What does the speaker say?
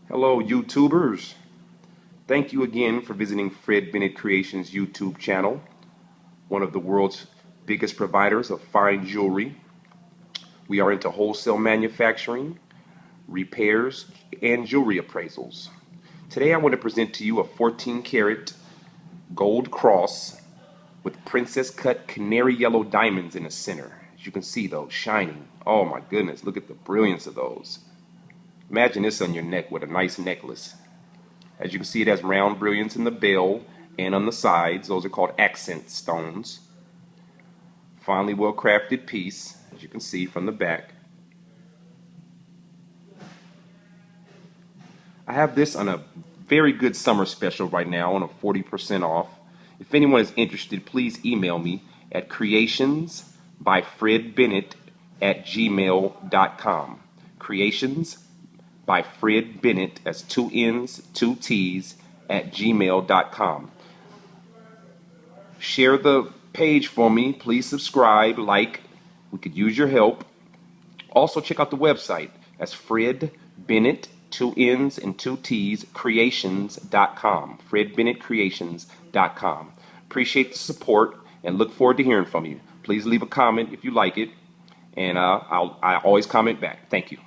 Hello, YouTubers. Thank you again for visiting Fred Bennett Creations YouTube channel, one of the world's biggest providers of fine jewelry. We are into wholesale manufacturing, repairs, and jewelry appraisals. Today I want to present to you a 14-karat gold cross with princess cut canary yellow diamonds in the center. As you can see, those shining. Oh my goodness, look at the brilliance of those. Imagine this on your neck with a nice necklace. As you can see, it has round brilliance in the bell and on the sides. Those are called accent stones. Finely well crafted piece, as you can see from the back. I have this on a very good summer special right now on a 40% off. If anyone is interested, please email me at creationsbyfredbennett@gmail.com. Creations by Fred Bennett, as 2 N's, 2 T's, @gmail.com. Share the page for me. Please subscribe, like. We could use your help. Also, check out the website. That's Fred Bennett, 2 N's and 2 T's, creations.com. FredBennettCreations.com. Appreciate the support and look forward to hearing from you. Please leave a comment if you like it, and I always comment back. Thank you.